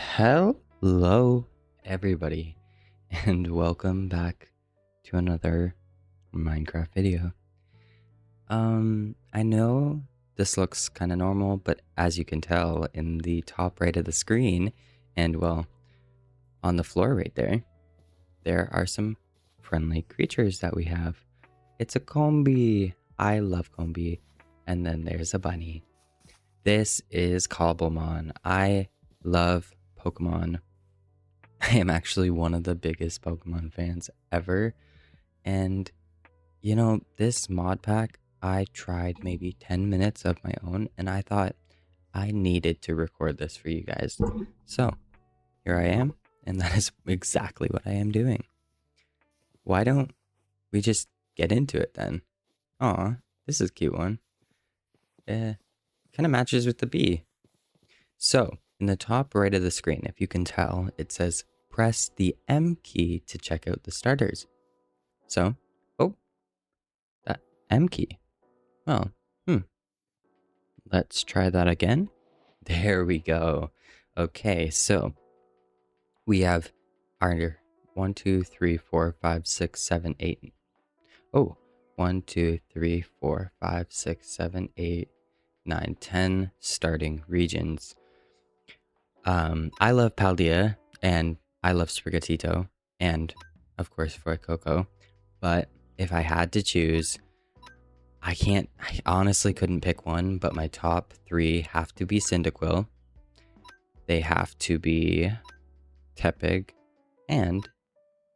Hello, everybody, and welcome back to another Minecraft video. I know this looks kind of normal, but as you can tell in the top right of the screen, and well, on the floor right there, there are some friendly creatures that we have. It's a combi. I love combi. And then there's a bunny. This is Cobblemon. I love Pokemon. I am actually one of the biggest Pokemon fans ever. And, this mod pack, I tried maybe 10 minutes of my own, and I thought I needed to record this for you guys. So, here I am, and that is exactly what I am doing. Why don't we just get into it then? Aw, this is a cute one. Kind of matches with the bee. So, in the top right of the screen, if you can tell, it says press the M key to check out the starters. So, oh, that M key. Well, let's try that again. There we go. Okay, so we have our 1, 2, 3, 4, 5, 6, 7, 8. Oh, 1, 2, 3, 4, 5, 6, 7, 8, 9, 10 starting regions. I love Paldea, and I love Sprigatito, and of course Coco. But if I had to choose, I honestly couldn't pick one, but my top 3 have to be Cyndaquil. They have to be Tepig, and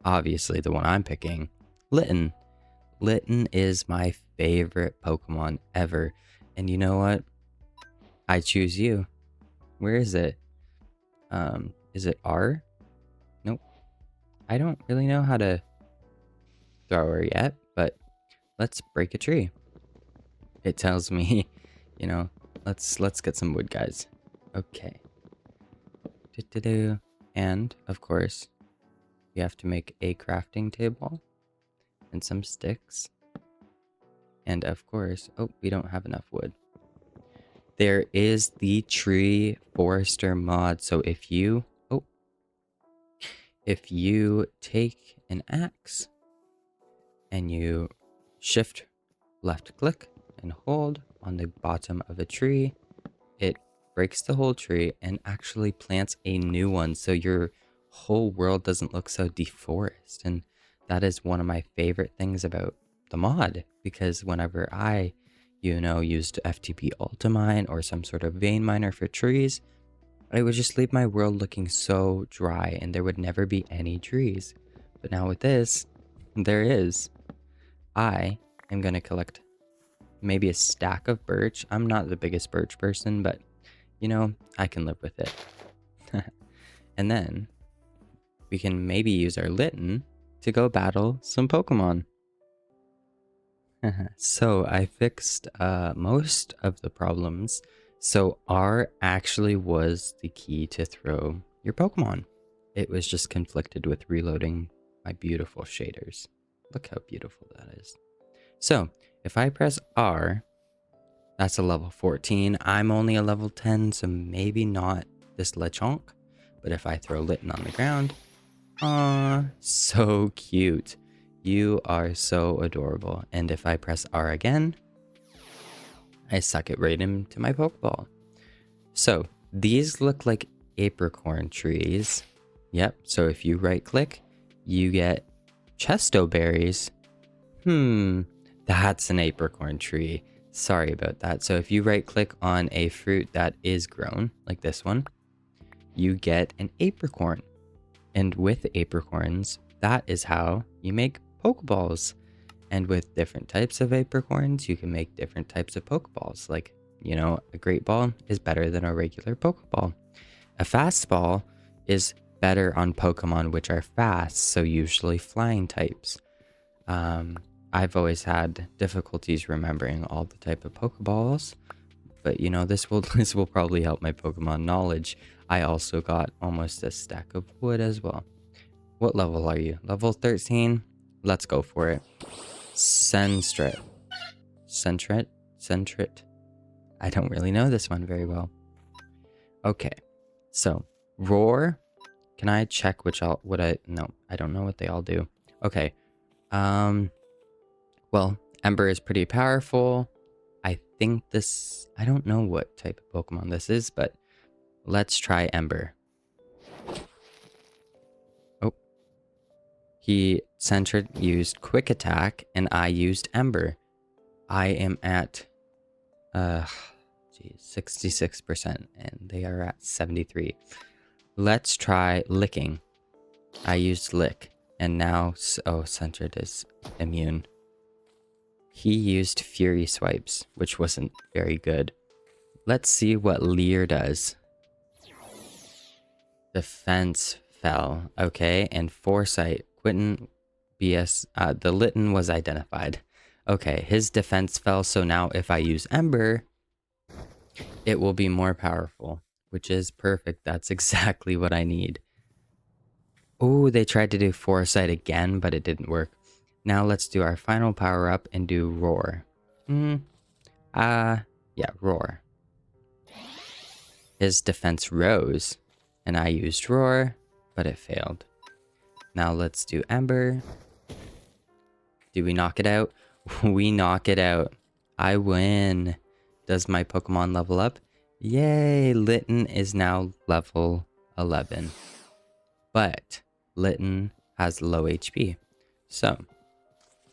obviously the one I'm picking, Litten. Litten is my favorite Pokemon ever. And you know what? I choose you. Where is it? Is it R? Nope. I don't really know how to throw her yet, but let's break a tree. It tells me, let's get some wood, guys. Okay. And of course, we have to make a crafting table and some sticks. And of course, oh, we don't have enough wood. There is the tree forester mod. So if you take an axe and you shift left click and hold on the bottom of a tree, it breaks the whole tree and actually plants a new one, so your whole world doesn't look so deforested. And that is one of my favorite things about the mod, because whenever I used FTP Ultimine or some sort of vein miner for trees, I would just leave my world looking so dry and there would never be any trees. But now with this, there is. I am going to collect maybe a stack of birch. I'm not the biggest birch person, but I can live with it. And then we can maybe use our Litten to go battle some Pokemon. So I fixed most of the problems. So R actually was the key to throw your Pokemon. It was just conflicted with reloading my beautiful shaders. Look how beautiful that is. So if I press R, that's a level 14. I'm only a level 10, so maybe not this Lechonk. But if I throw Litten on the ground, aw, so cute. You are so adorable. And if I press R again, I suck it right into my Pokeball. So these look like apricorn trees. Yep, so if you right click, you get chesto berries. That's an apricorn tree. Sorry about that. So if you right click on a fruit that is grown, like this one, you get an apricorn. And with apricorns, that is how you make Pokeballs. And with different types of apricorns, you can make different types of Pokeballs. Like, a great ball is better than a regular Pokeball. A fastball is better on Pokemon which are fast, so usually flying types. I've always had difficulties remembering all the type of Pokeballs, but this will probably help my Pokemon knowledge. I also got almost a stack of wood as well. What level are you? Level 13? Let's go for it. Sentret. I don't really know this one very well. Okay, so Roar. Can I check which all... No, I don't know what they all do. Okay. Well, Ember is pretty powerful. I think this... I don't know what type of Pokemon this is, but let's try Ember. Oh. He used Quick Attack, and I used Ember. I am at... 66%, and they are at 73. Let's try Licking. I used Lick, and now... Oh, Centered is immune. He used Fury Swipes, which wasn't very good. Let's see what Leer does. Defense fell. Okay, and Foresight. Quentin BS... the Litten was identified. Okay, his defense fell, so now if I use Ember, it will be more powerful, which is perfect. That's exactly what I need. Oh, they tried to do Foresight again, but it didn't work. Now let's do our final power-up and do Roar. Yeah, Roar. His defense rose, and I used Roar, but it failed. Now let's do Ember. Do we knock it out? We knock it out. I win. Does my Pokemon level up? Yay! Litten is now level 11. But Litten has low HP. So...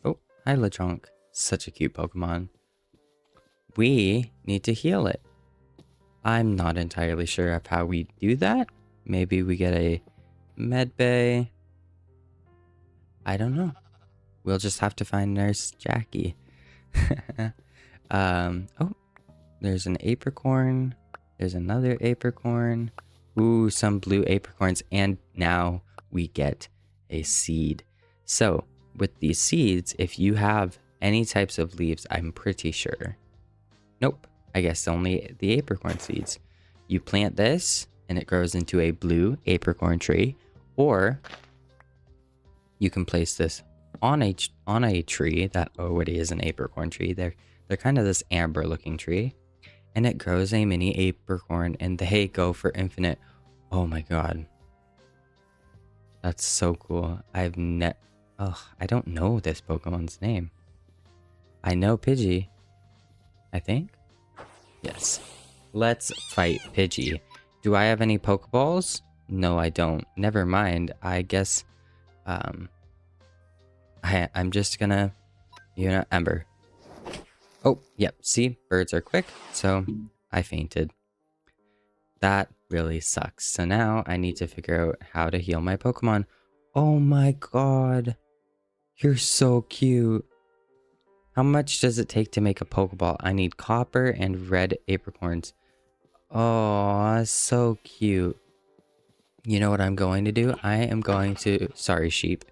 Oh, hi Lechonk. Such a cute Pokemon. We need to heal it. I'm not entirely sure of how we do that. Maybe we get a med bay. I don't know. We'll just have to find Nurse Jackie. Oh, there's an apricorn. There's another apricorn. Ooh, some blue apricorns. And now we get a seed. So, with these seeds, if you have any types of leaves, I'm pretty sure. Nope, I guess only the apricorn seeds. You plant this, and it grows into a blue apricorn tree. Or, you can place this on a tree that already is an apricorn tree. They're kind of this amber looking tree. And it grows a mini apricorn, and they go for infinite. Oh my god. That's so cool. I don't know this Pokemon's name. I know Pidgey. I think? Yes. Let's fight Pidgey. Do I have any Pokeballs? No, I don't. Never mind. I guess... I'm just gonna... Ember. Oh, yep. See? Birds are quick. So, I fainted. That really sucks. So now, I need to figure out how to heal my Pokemon. Oh my god. You're so cute. How much does it take to make a Pokeball? I need copper and red apricorns. Oh, so cute. You know what I'm going to do? I am going to... Sorry, sheep.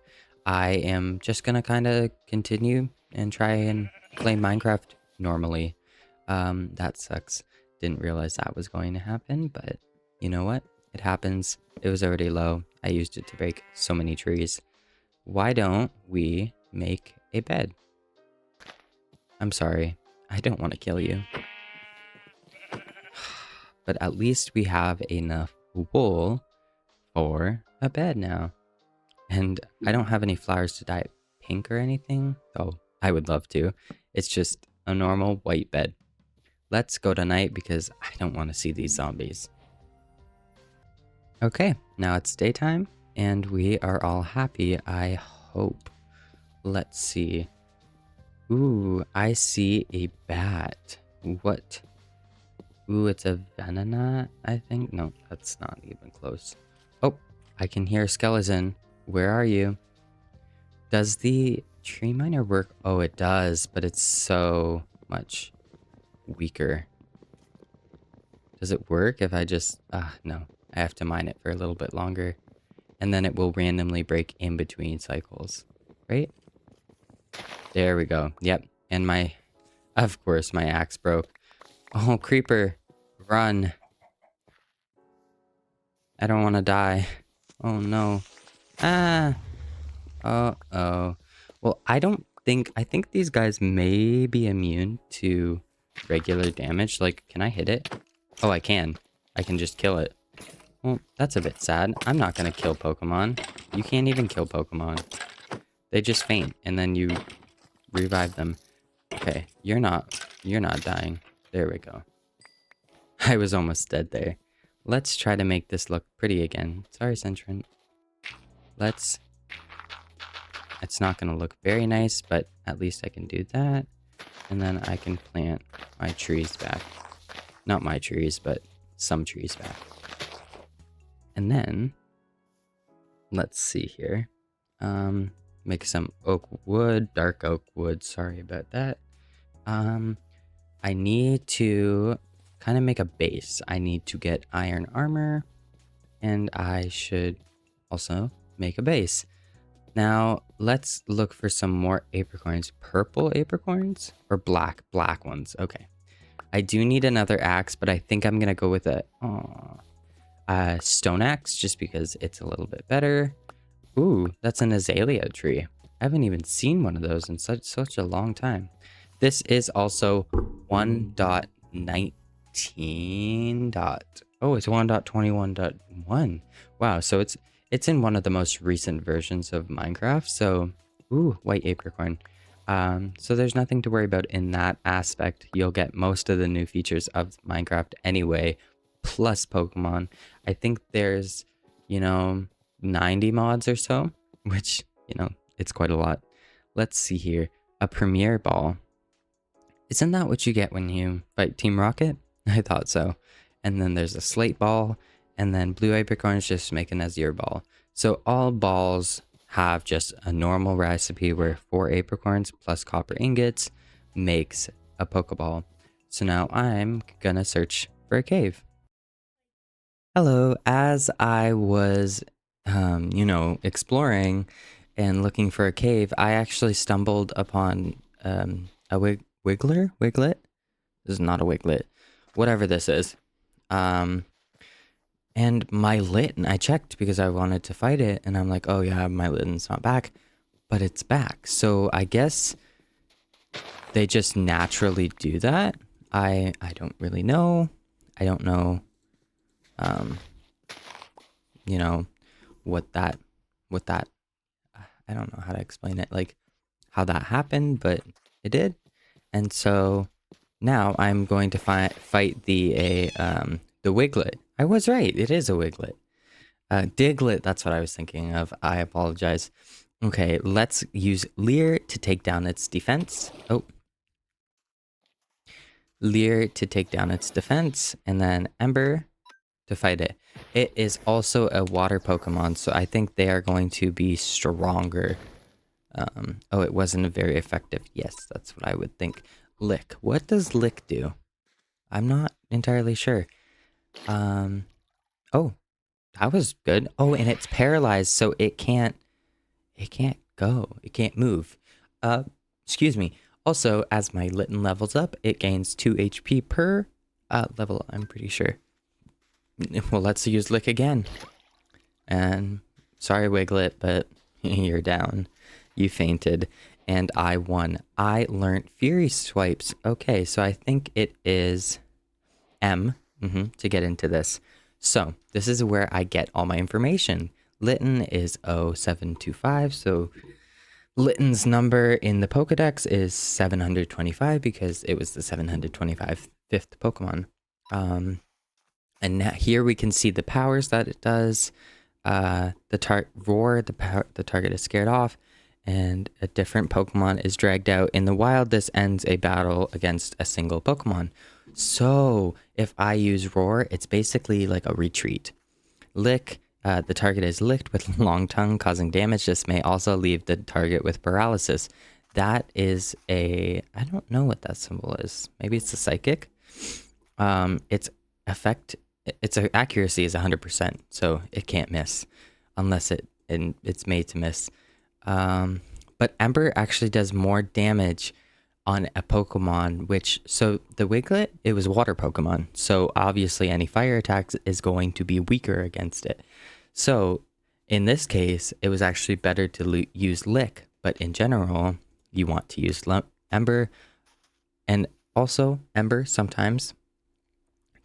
I am just going to kind of continue and try and play Minecraft normally. That sucks. Didn't realize that was going to happen, but you know what? It happens. It was already low. I used it to break so many trees. Why don't we make a bed? I'm sorry. I don't want to kill you. But at least we have enough wool for a bed now. And I don't have any flowers to dye it pink or anything. Oh, I would love to. It's just a normal white bed. Let's go tonight because I don't want to see these zombies. Okay, now it's daytime and we are all happy, I hope. Let's see. Ooh, I see a bat. What? Ooh, it's a Venonat, I think. No, that's not even close. Oh, I can hear a skeleton. Where are you? Does the tree miner work? Oh, it does, but it's so much weaker. Does it work if I just... no. I have to mine it for a little bit longer. And then it will randomly break in between cycles. Right? There we go. Yep. And my... Of course, my axe broke. Oh, creeper. Run. I don't want to die. Oh, no. Ah. Uh-oh. Well, I think these guys may be immune to regular damage. Like, can I hit it? Oh, I can. I can just kill it. Well, that's a bit sad. I'm not gonna kill Pokemon. You can't even kill Pokemon. They just faint, and then you revive them. Okay, you're not dying. There we go. I was almost dead there. Let's try to make this look pretty again. Sorry, Centron. It's not gonna look very nice, but at least I can do that. And then I can plant my trees back. Not my trees, but some trees back. And then, let's see here. Make some oak wood, dark oak wood. Sorry about that. I need to kind of make a base. I need to get iron armor, and I should also make a base. Now, let's look for some more apricorns. Purple apricorns or black ones? Okay. I do need another axe, but I think I'm gonna go with a stone axe just because it's a little bit better. Ooh, that's an azalea tree. I haven't even seen one of those in such a long time. This is also 1.19. Oh, it's 1.21.1. Wow, so it's in one of the most recent versions of Minecraft. So, ooh, white apricorn. So there's nothing to worry about in that aspect. You'll get most of the new features of Minecraft anyway, plus Pokemon. I think there's, 90 mods or so, which, it's quite a lot. Let's see here. A Premier Ball. Isn't that what you get when you fight Team Rocket? I thought so. And then there's a Slate Ball, and then Blue Apricorns just make an Azure Ball. So all balls have just a normal recipe where 4 apricorns plus copper ingots makes a Pokeball. So now I'm gonna search for a cave. Hello, as I was, exploring and looking for a cave, I actually stumbled upon a Wiggler? Wiglett? This is not a Wiglett. Whatever this is. And my Litten, I checked because I wanted to fight it, and I'm like, oh yeah, my Litten's not back, but it's back. So I guess they just naturally do that. I don't really know. I don't know, what that, I don't know how to explain it, like how that happened, but it did. And so now I'm going to fight the Wiglett. I was right. It is a Wiglett. Diglett, that's what I was thinking of. I apologize. Okay, let's use Leer to take down its defense. Oh. Leer to take down its defense, and then Ember to fight it. It is also a water Pokemon, so I think they are going to be stronger. Oh, it wasn't very effective. Yes, that's what I would think. Lick. What does Lick do? I'm not entirely sure. Oh, that was good. Oh, and it's paralyzed, so it can't go. It can't move. Excuse me. Also, as my Litten levels up, it gains 2 HP per level, I'm pretty sure. Well, let's use Lick again. And sorry, Wiglett, but you're down. You fainted, and I won. I learned Fury Swipes. Okay, so I think it is M to get into this. So this is where I get all my information. Litten is 0725, so Litten's number in the Pokedex is 725 because it was the 725th Pokemon. And now here we can see the powers that it does. Roar, the target is scared off, and a different Pokemon is dragged out. In the wild, this ends a battle against a single Pokemon. So if I use Roar, it's basically like a retreat. Lick, the target is licked with long tongue, causing damage. This may also leave the target with paralysis. That is I don't know what that symbol is. Maybe it's a psychic. Its accuracy is 100%, so it can't miss unless it's made to miss. But Ember actually does more damage on a Pokemon, so the Wiglett, it was water Pokemon, so obviously any fire attacks is going to be weaker against it. So in this case, it was actually better to use Lick, but in general, you want to use Ember. And also, Ember sometimes,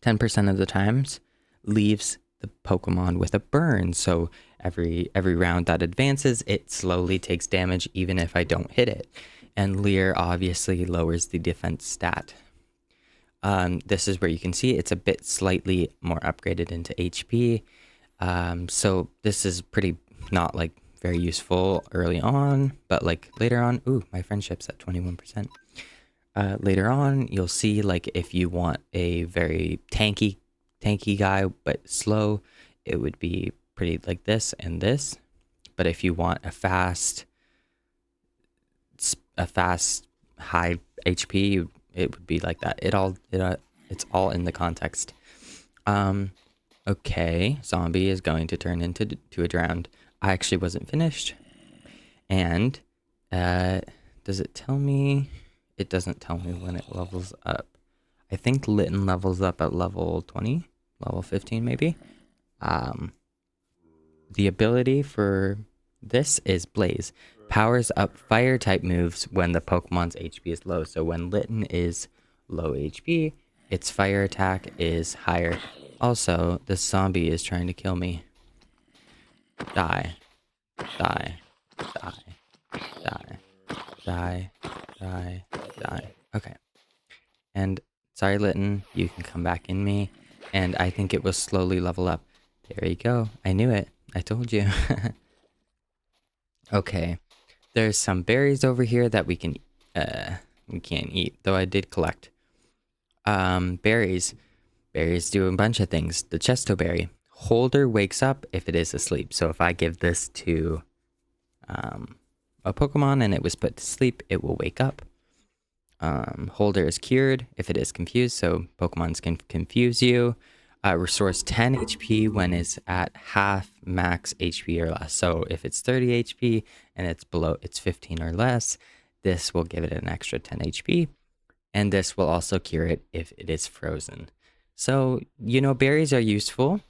10% of the times, leaves the Pokemon with a burn. So every round that advances, it slowly takes damage even if I don't hit it. And Leer obviously lowers the defense stat. This is where you can see it's a bit slightly more upgraded into HP. So this is pretty not like very useful early on, but like later on, ooh, my friendship's at 21%. Later on, you'll see like if you want a very tanky guy but slow, it would be pretty like this and this. But if you want a fast high HP, it would be like that. It's all in the context. Okay, zombie is going to turn into a drowned. I actually wasn't finished. And does it tell me? It doesn't tell me when it levels up. I think Litten levels up at level 20, level 15 maybe. The ability for this is Blaze. Powers up fire type moves when the Pokemon's HP is low. So when Litten is low HP, its fire attack is higher. Also, this zombie is trying to kill me. Die. Die. Die. Die. Die. Die. Die. Okay. And sorry, Litten, you can come back in me. And I think it will slowly level up. There you go. I knew it. I told you. Okay. There's some berries over here that we can't eat, though I did collect. Berries do a bunch of things. The chesto berry. Holder wakes up if it is asleep. So if I give this to a Pokemon and it was put to sleep, it will wake up. Holder is cured if it is confused, so Pokemons can confuse you. Restores 10 HP when it's at half max HP or less. So if it's 30 HP and it's 15 or less, this will give it an extra 10 HP. And this will also cure it if it is frozen. So, berries are useful,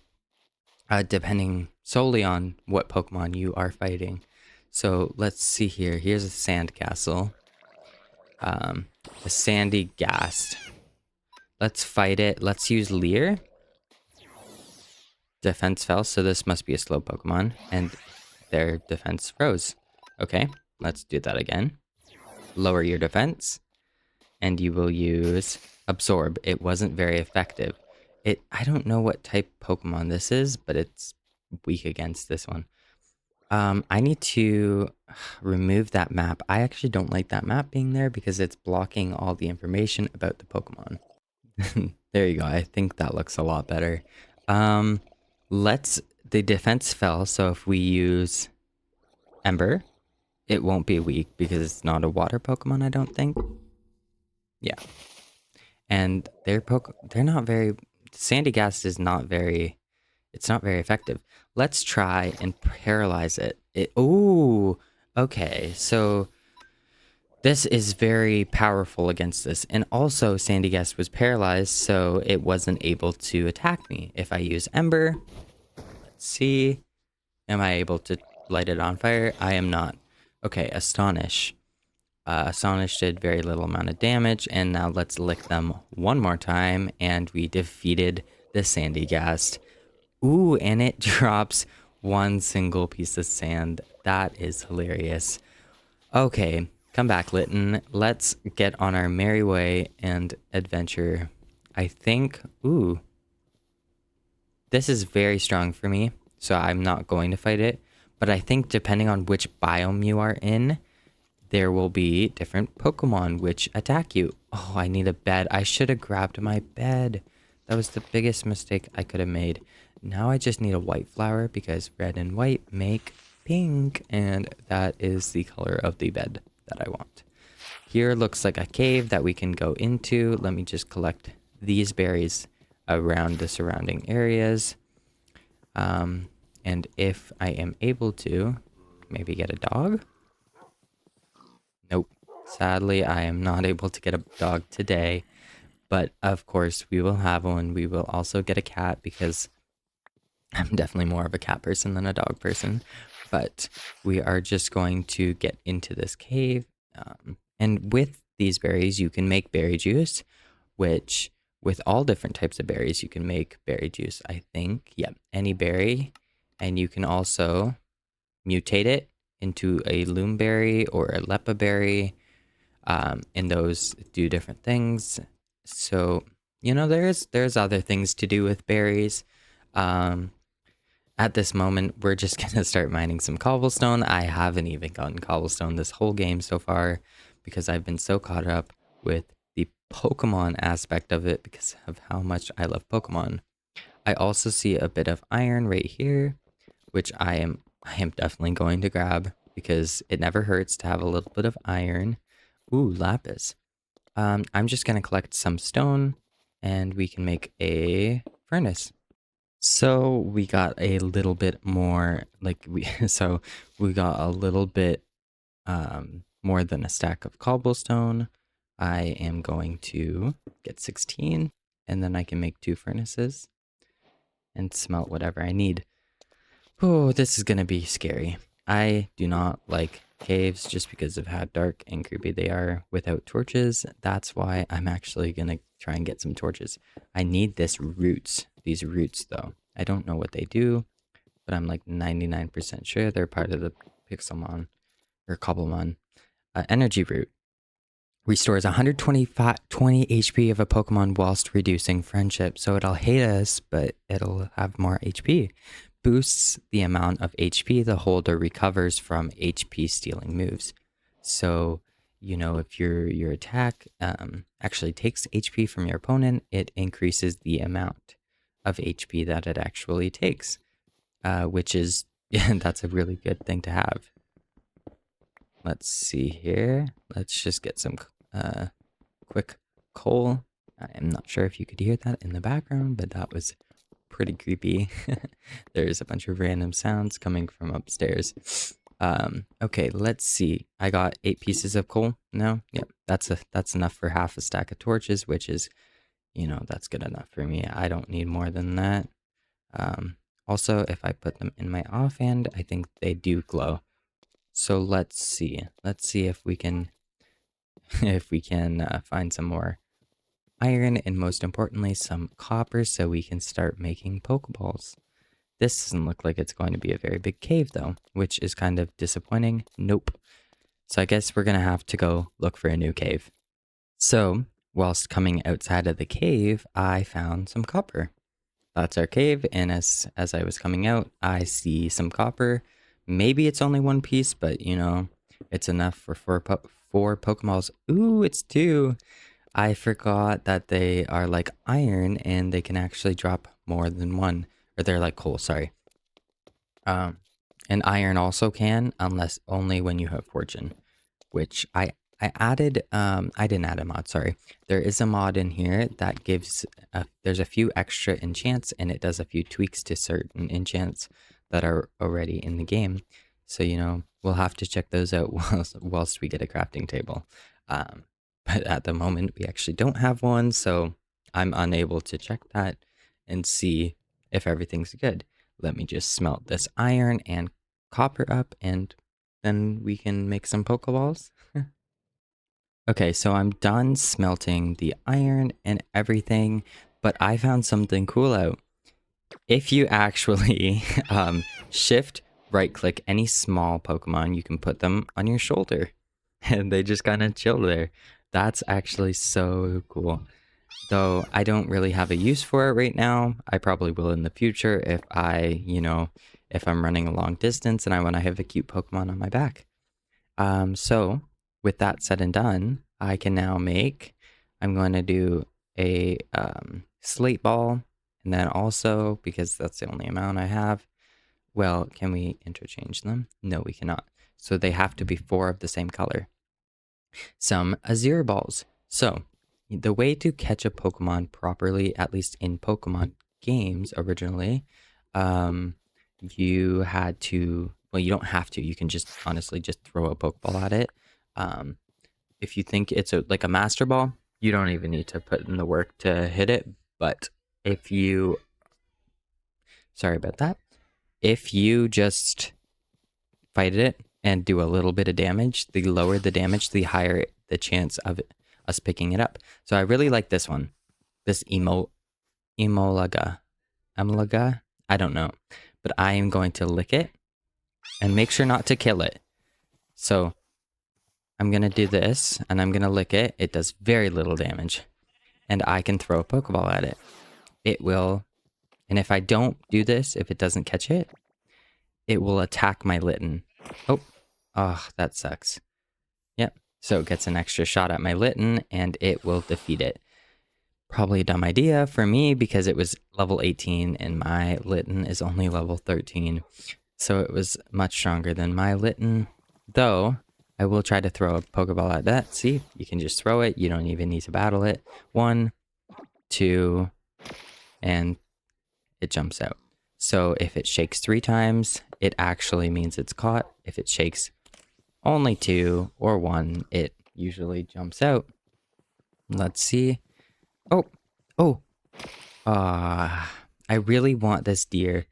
depending solely on what Pokemon you are fighting. So let's see here. Here's a sand castle. A sandy ghast. Let's fight it. Let's use Leer. Defense fell, so this must be a slow Pokemon, and their defense rose. Okay, let's do that again. Lower your defense, and you will use Absorb. It wasn't very effective. I don't know what type Pokemon this is, but it's weak against this one. I need to remove that map. I actually don't like that map being there because it's blocking all the information about the Pokemon. There you go. I think that looks a lot better. The defense fell, so if we use Ember, it won't be weak because it's not a water Pokemon, I don't think. Yeah. And they're not very... Sandy Ghast is not very... It's not very effective. Let's try and paralyze it. Ooh, okay. So this is very powerful against this. And also Sandy Ghast was paralyzed, so it wasn't able to attack me. If I use Ember, let's see. Am I able to light it on fire? I am not. Okay, Astonish. Astonish did very little amount of damage, and now let's lick them one more time, and we defeated the Sandy Ghast. Ooh, and it drops one single piece of sand. That is hilarious. Okay, come back, Litten. Let's get on our merry way and adventure. I think, ooh, this is very strong for me, so I'm not going to fight it. But I think depending on which biome you are in, there will be different Pokemon which attack you. Oh, I need a bed. I should have grabbed my bed. That was the biggest mistake I could have made. Now I just need a white flower because red and white make pink, and that is the color of the bed that I want. Here looks like a cave that we can go into. Let me just collect these berries around the surrounding areas. And if I am able to, maybe get a dog? Nope. Sadly, I am not able to get a dog today. But of course, we will have one. We will also get a cat because I'm definitely more of a cat person than a dog person. But we are just going to get into this cave. And with these berries, you can make berry juice, which with all different types of berries, you can make berry juice, I think. Yeah, any berry. And you can also mutate it into a loomberry or a lepa berry. And those do different things. So, there's other things to do with berries. Um, at this moment, we're just gonna start mining some cobblestone. I haven't even gotten cobblestone this whole game so far because I've been so caught up with the Pokemon aspect of it because of how much I love Pokemon. I also see a bit of iron right here, which I am definitely going to grab because it never hurts to have a little bit of iron. Ooh, lapis. I'm just gonna collect some stone and we can make a furnace. So we got a little bit more so we got a little bit more than a stack of cobblestone. I am going to get 16 and then I can make 2 furnaces and smelt whatever I need. Oh, this is gonna be scary. I do not like caves just because of how dark and creepy they are without torches. That's why I'm actually gonna try and get some torches. I need these roots though. I don't know what they do, but I'm like 99% sure they're part of the Pixelmon or Cobblemon. Energy root restores 20 HP of a Pokemon whilst reducing friendship. So it'll hate us, but it'll have more HP. Boosts the amount of HP the holder recovers from HP stealing moves. So, if your attack actually takes HP from your opponent, it increases the amount of HP that it actually takes, which is, that's a really good thing to have. Let's see here. Let's just get some quick coal. I'm not sure if you could hear that in the background, but that was pretty creepy. There's a bunch of random sounds coming from upstairs. Okay, let's see. I got 8 pieces of coal. No, yeah, that's enough for half a stack of torches, which is, that's good enough for me. I don't need more than that. Also, if I put them in my offhand, I think they do glow. So let's see. Let's see if we can find some more iron and most importantly some copper so we can start making Pokeballs. This doesn't look like it's going to be a very big cave though, which is kind of disappointing. Nope. So I guess we're gonna have to go look for a new cave. So whilst coming outside of the cave, I found some copper. That's our cave, and as I was coming out, I see some copper. Maybe it's only 1 piece, but it's enough for 4 Pokeballs. Ooh, it's 2. I forgot that they are like iron and they can actually drop more than 1. Or they're like coal, sorry. And iron also can, unless only when you have fortune. Which I added, I didn't add a mod, sorry. There is a mod in here that gives, there's a few extra enchants and it does a few tweaks to certain enchants that are already in the game. So, we'll have to check those out whilst we get a crafting table. But at the moment, we actually don't have one, so I'm unable to check that and see if everything's good. Let me just smelt this iron and copper up, and then we can make some Pokeballs. Okay, so I'm done smelting the iron and everything, but I found something cool out. If you actually shift right click any small Pokemon, you can put them on your shoulder and they just kind of chill there. That's actually so cool. Though I don't really have a use for it right now. I probably will in the future if if I'm running a long distance and I want to have a cute Pokemon on my back. So with that said and done, I can now I'm going to do a slate ball. And then also, because that's the only amount I have, well, can we interchange them? No, we cannot. So they have to be 4 of the same color. Some Azure balls. So the way to catch a Pokemon properly, at least in Pokemon games originally, you had to, well, you don't have to. You can just honestly just throw a Pokeball at it. If you think it's like a Master Ball, you don't even need to put in the work to hit it. But if you, sorry about that, if you just fight it and do a little bit of damage, the lower the damage, the higher the chance of us picking it up. So I really like this one. this Emolaga. Emolaga? I don't know. But I am going to lick it and make sure not to kill it. So I'm going to do this and I'm going to lick it. It does very little damage. And I can throw a Pokeball at it. It will. And if I don't do this, if it doesn't catch it, it will attack my Litten. Oh, that sucks. Yep. So it gets an extra shot at my Litten and it will defeat it. Probably a dumb idea for me because it was level 18 and my Litten is only level 13. So it was much stronger than my Litten. Though, I will try to throw a Pokeball at that. See, you can just throw it. You don't even need to battle it. 1, 2, and it jumps out. So if it shakes 3 times, it actually means it's caught. If it shakes only 2 or 1, it usually jumps out. Let's see. Oh. I really want this deer.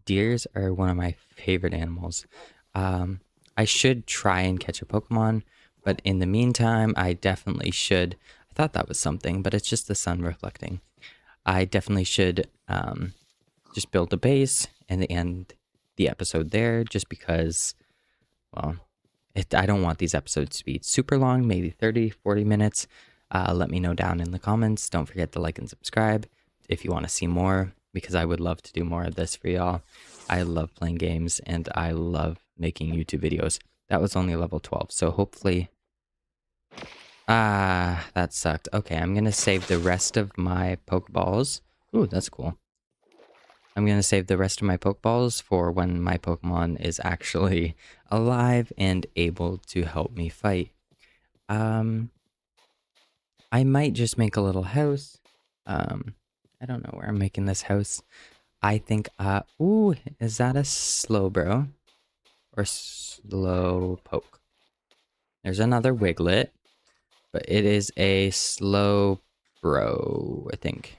Deers are one of my favorite animals. I should try and catch a Pokemon, but in the meantime, I definitely should. I thought that was something, but it's just the sun reflecting. I definitely should just build a base and end the episode there, just because, well, I don't want these episodes to be super long, maybe 30, 40 minutes. Let me know down in the comments. Don't forget to like and subscribe if you want to see more, because I would love to do more of this for y'all. I love playing games and I love making YouTube videos. That was only level 12, so hopefully... that sucked. Okay, I'm going to save the rest of my Pokeballs. Ooh, that's cool. I'm going to save the rest of my Pokeballs for when my Pokemon is actually alive and able to help me fight. I might just make a little house. I don't know where I'm making this house. I think, ooh, is that a Slowbro? Or Slowpoke? There's another Wiglett, but it is a Slowbro, I think.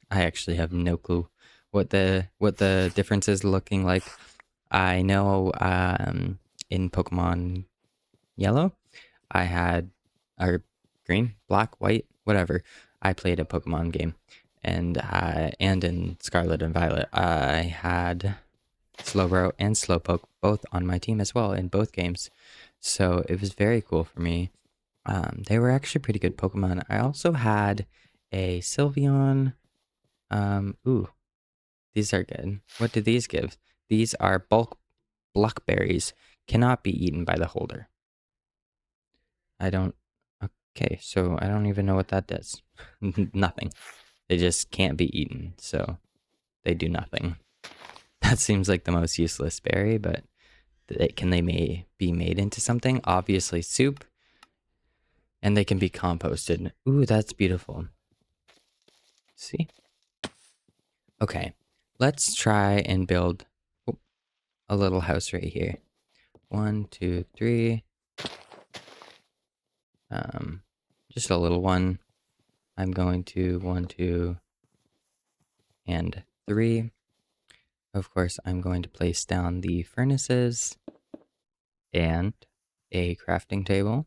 I actually have no clue what the difference is looking like. I know, in Pokemon Yellow, I had, or green, black, white, whatever. I played a Pokemon game, and in Scarlet and Violet, I had Slowbro and Slowpoke both on my team as well in both games. So it was very cool for me. They were actually pretty good Pokemon. I also had a Sylveon. Ooh, these are good. What do these give? These are bulk blackberries. Cannot be eaten by the holder. I don't... Okay, so I don't even know what that does. Nothing. They just can't be eaten, so they do nothing. That seems like the most useless berry, but can they be made into something? Obviously soup. And they can be composted. Ooh, that's beautiful. See? Okay, let's try and build a little house right here. 1, 2, 3. Just a little one. I'm going to 1, 2, and 3. Of course, I'm going to place down the furnaces and a crafting table.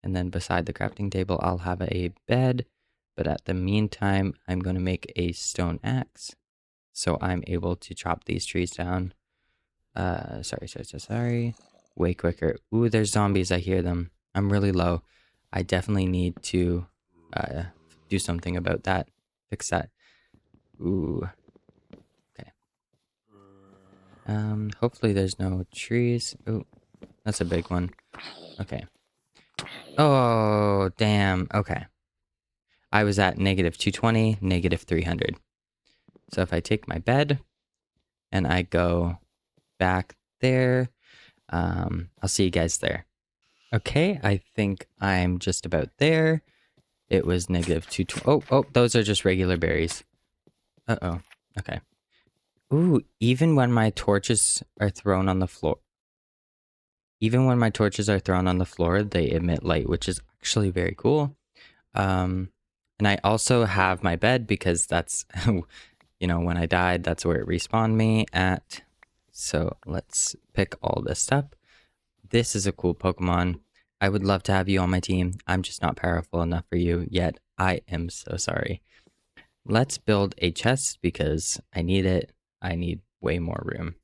And then beside the crafting table, I'll have a bed. But at the meantime, I'm going to make a stone axe, so I'm able to chop these trees down. Sorry. Way quicker. Ooh, there's zombies. I hear them. I'm really low. I definitely need to do something about that. Fix that. Ooh. Okay. Hopefully there's no trees. Ooh, that's a big one. Okay. Oh, damn. Okay. I was at negative 220, negative 300. So if I take my bed and I go back there, I'll see you guys there. Okay, I think I'm just about there. It was negative 220. Oh, those are just regular berries. Uh-oh. Okay. Ooh, even when my torches are thrown on the floor. Even when my torches are thrown on the floor, they emit light, which is actually very cool. And I also have my bed because that's, you know, when I died, that's where it respawned me at. So let's pick all this up. This is a cool Pokemon. I would love to have you on my team. I'm just not powerful enough for you yet. I am so sorry. Let's build a chest because I need it. I need way more room.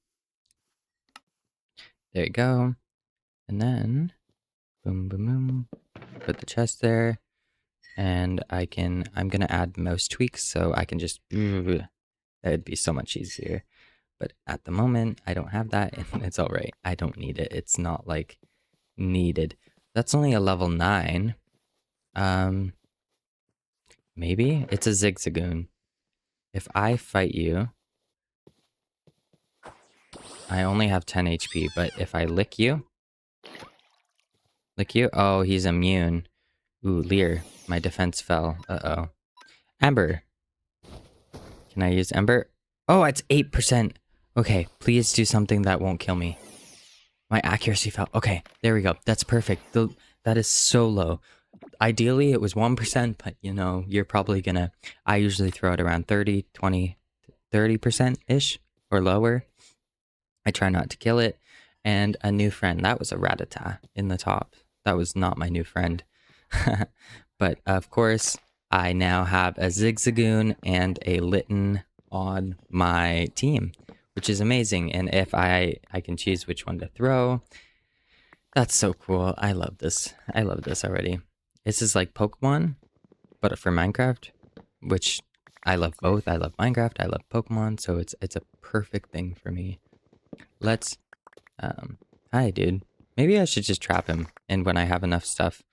There you go. And then, boom, boom, boom. Put the chest there. And I'm going to add mouse tweaks so I can just, that'd be so much easier. But at the moment, I don't have that, and it's all right. I don't need it. It's not like needed. That's only a level 9. Maybe it's a Zigzagoon. If I fight you, I only have 10 HP, but if I lick you, oh, he's immune. Ooh, Leer, my defense fell. Uh-oh. Ember. Can I use Ember? Oh, it's 8%. Okay, please do something that won't kill me. My accuracy fell. Okay, there we go. That's perfect. That is so low. Ideally, it was 1%, but you know, you're probably gonna... I usually throw it around 30, 20, 30%-ish or lower. I try not to kill it. And a new friend. That was a Rattata in the top. That was not my new friend. But of course, I now have a Zigzagoon and a Litten on my team, which is amazing. And if I can choose which one to throw, that's so cool. I love this. I love this already. This is like Pokemon, but for Minecraft, which I love both. I love Minecraft. I love Pokemon, so it's a perfect thing for me. Let's hi dude. Maybe I should just trap him, and when I have enough stuff,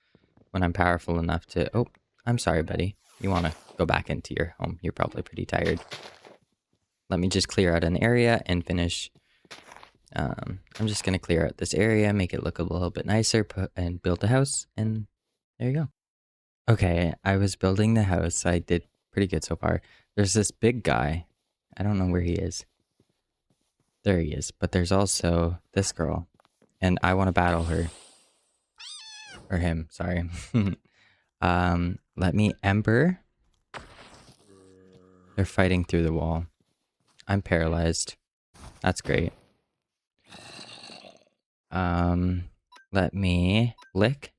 when I'm powerful enough to... Oh, I'm sorry, buddy. You want to go back into your home. You're probably pretty tired. Let me just clear out an area and finish. I'm just going to clear out this area, make it look a little bit nicer, and build a house, and there you go. Okay, I was building the house. I did pretty good so far. There's this big guy. I don't know where he is. There he is. But there's also this girl, and I want to battle her. Or him, sorry. Let me Ember. They're fighting through the wall. I'm paralyzed. That's great. Let me lick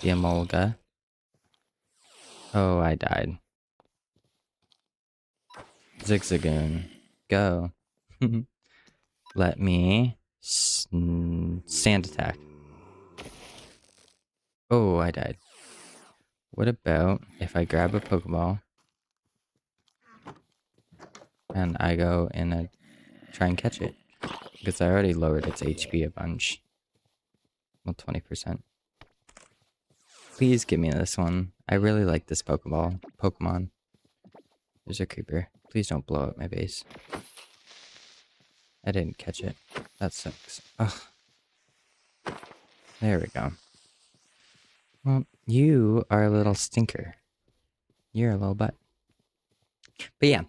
the Emolga. Oh, I died. Zigzagoon, go. Let me sand attack. Oh, I died. What about if I grab a Pokeball and I go and try and catch it? Because I already lowered its HP a bunch. Well, 20%. Please give me this one. I really like this Pokemon. There's a creeper. Please don't blow up my base. I didn't catch it. That sucks. Ugh. There we go. Well, you are a little stinker. You're a little butt. But yeah,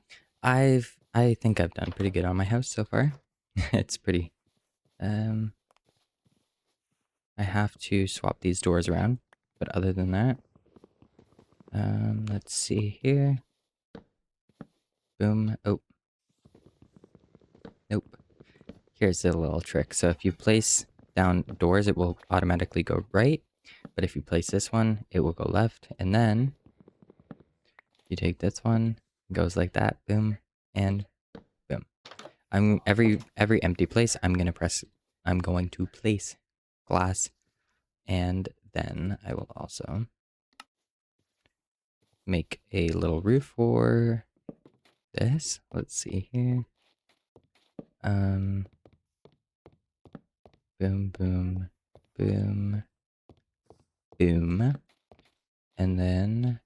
I think I've done pretty good on my house so far. It's pretty... I have to swap these doors around. But other than that... let's see here. Boom. Oh. Nope. Here's a little trick. So if you place down doors, it will automatically go right. But if you place this one, it will go left. And then you take this one, it goes like that, boom, and boom. Every empty place, I'm going to place glass. And then I will also make a little roof for this. Let's see here. Boom, boom, boom, boom. And then,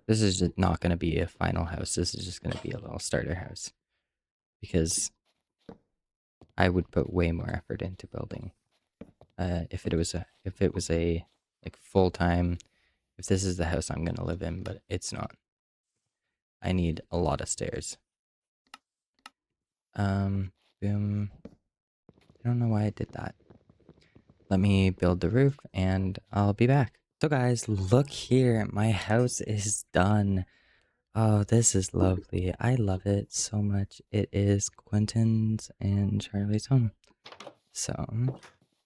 this is just not going to be a final house. This is just going to be a little starter house. Because I would put way more effort into building. If it was a like full-time, if this is the house I'm going to live in, but it's not. I need a lot of stairs. Boom. I don't know why I did that. Let me build the roof and I'll be back. So guys, look here. My house is done. Oh, this is lovely. I love it so much. It is Quentin's and Charlie's home. So,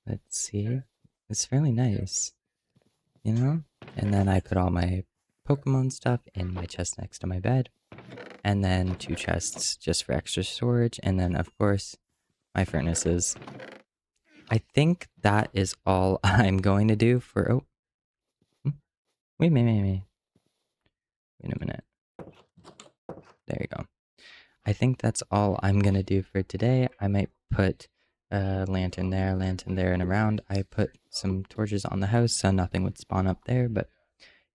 let's see. It's really nice, you know? And then I put all my Pokemon stuff in my chest next to my bed. And then 2 chests just for extra storage. And then, of course, my furnaces. I think that is all I'm going to do for. Oh, hmm, wait a minute. There you go. I think that's all I'm gonna do for today. I might put a lantern there, and around. I put some torches on the house so nothing would spawn up there. But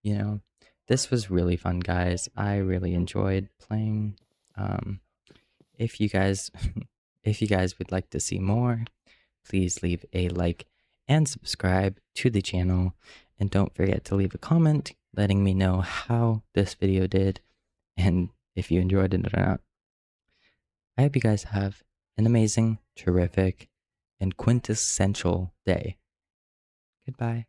you know, this was really fun, guys. I really enjoyed playing. Um, if you guys, if you guys would like to see more, please leave a like and subscribe to the channel, and don't forget to leave a comment letting me know how this video did and if you enjoyed it or not. I hope you guys have an amazing, terrific, and quintessential day. Goodbye.